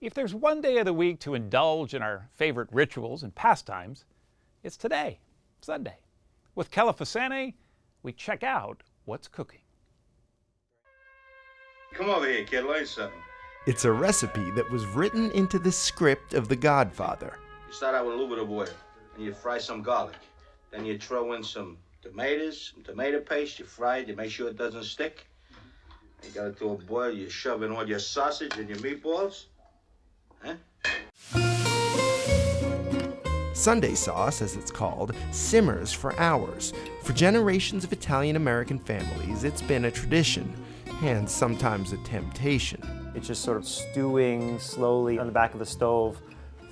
If there's one day of the week to indulge in our favorite rituals and pastimes, it's today, Sunday. With Kela Fasane, we check out what's cooking. Come over here, kid, learn something. It's a recipe that was written into the script of The Godfather. You start out with a little bit of oil, and you fry some garlic. Then you throw in some tomatoes, some tomato paste, you fry it, you make sure it doesn't stick. You got it to a boil, you shove in all your sausage and your meatballs. Huh? Sunday sauce, as it's called, simmers for hours. For generations of Italian-American families, it's been a tradition, and sometimes a temptation. It's just sort of stewing slowly on the back of the stove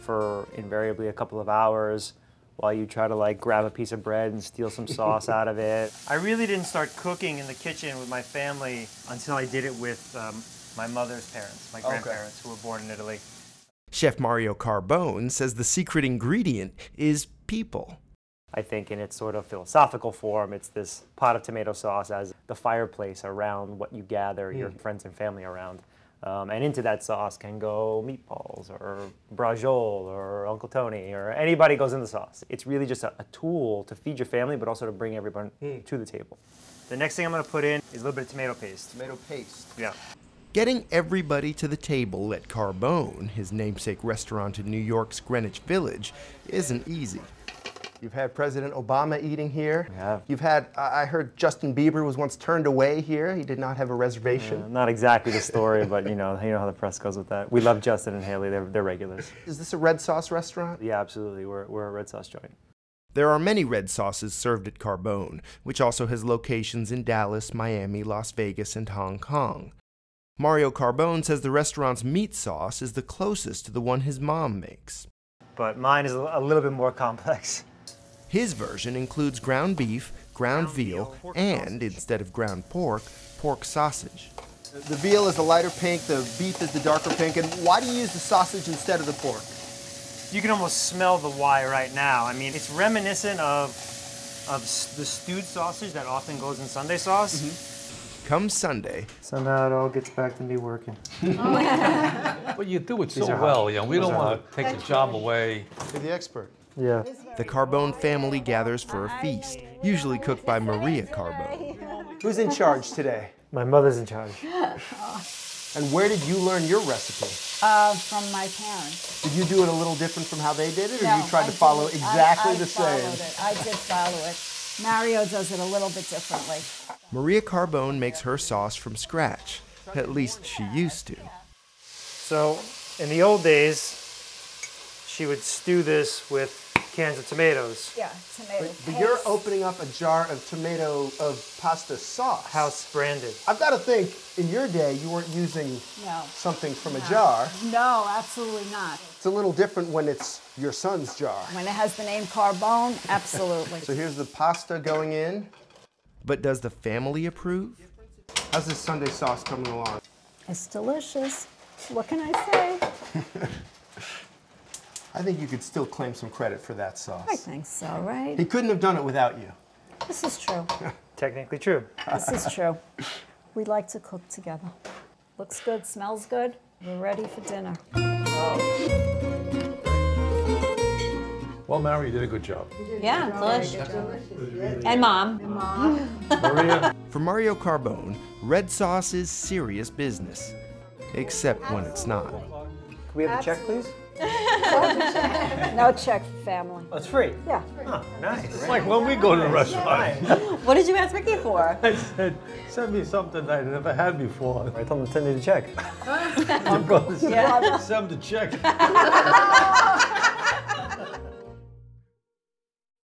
for invariably a couple of hours while you try to like grab a piece of bread and steal some sauce out of it. I really didn't start cooking in the kitchen with my family until I did it with my mother's parents, my grandparents, who were born in Italy. Chef Mario Carbone says the secret ingredient is people. I think in its sort of philosophical form, it's this pot of tomato sauce as the fireplace around what you gather your friends and family around. And into that sauce can go meatballs or braciole or Uncle Tony or anybody goes in the sauce. It's really just a tool to feed your family, but also to bring everyone to the table. The next thing I'm going to put in is a little bit of tomato paste. Tomato paste. Yeah. Getting everybody to the table at Carbone, his namesake restaurant in New York's Greenwich Village, isn't easy. You've had President Obama eating here. Yeah. You've had, I heard Justin Bieber was once turned away here. He did not have a reservation. Not exactly the story, but you know how the press goes with that. We love Justin and Haley, they're regulars. Is this a red sauce restaurant? Yeah, absolutely, we're a red sauce joint. There are many red sauces served at Carbone, which also has locations in Dallas, Miami, Las Vegas, and Hong Kong. Mario Carbone says the restaurant's meat sauce is the closest to the one his mom makes. But mine is a little bit more complex. His version includes ground beef, ground veal, and, instead of ground pork, pork sausage. The veal is the lighter pink, the beef is the darker pink, and why do you use the sausage instead of the pork? You can almost smell the why right now. I mean, it's reminiscent of the stewed sausage that often goes in Sunday sauce. Come Sunday, Somehow it all gets back to me working. But you do it so well, you know. We don't want to take the job away. You're the expert. Yeah. the Carbone family gathers for a feast, usually cooked by Maria Carbone. Who's in charge today? My mother's in charge. And where did you learn your recipe? From my parents. Did you do it a little different from how they did it, or No, you tried I to follow did. exactly I the same? followed it. I did follow it. Mario does it a little bit differently. Maria Carbone makes her sauce from scratch. At least she used to. So, in the old days, she would stew this with cans of tomatoes. Yeah, tomato But you're opening up a jar of pasta sauce. House branded. I've got to think, in your day, you weren't using No. something from a jar. No, absolutely not. It's a little different when it's your son's jar. When it has the name Carbone, absolutely. So here's the pasta going in. But does the family approve? How's this Sunday sauce coming along? It's delicious. What can I say? I think you could still claim some credit for that sauce. I think so, right? He couldn't have done it without you. This is true. Technically true. This is true. We like to cook together. Looks good, smells good. We're ready for dinner. Well, Mary, you did a good job. Yeah, delicious. And Mom. Maria? For Mario Carbone, red sauce is serious business. Except when it's not. Can we have the check, please? No check for family. Oh, it's free? Yeah. Oh, nice. It's like when we go to the restaurant. What did you ask Ricky for? I said, send me something I never had before. I told him to send me the check. I'm going to send the check.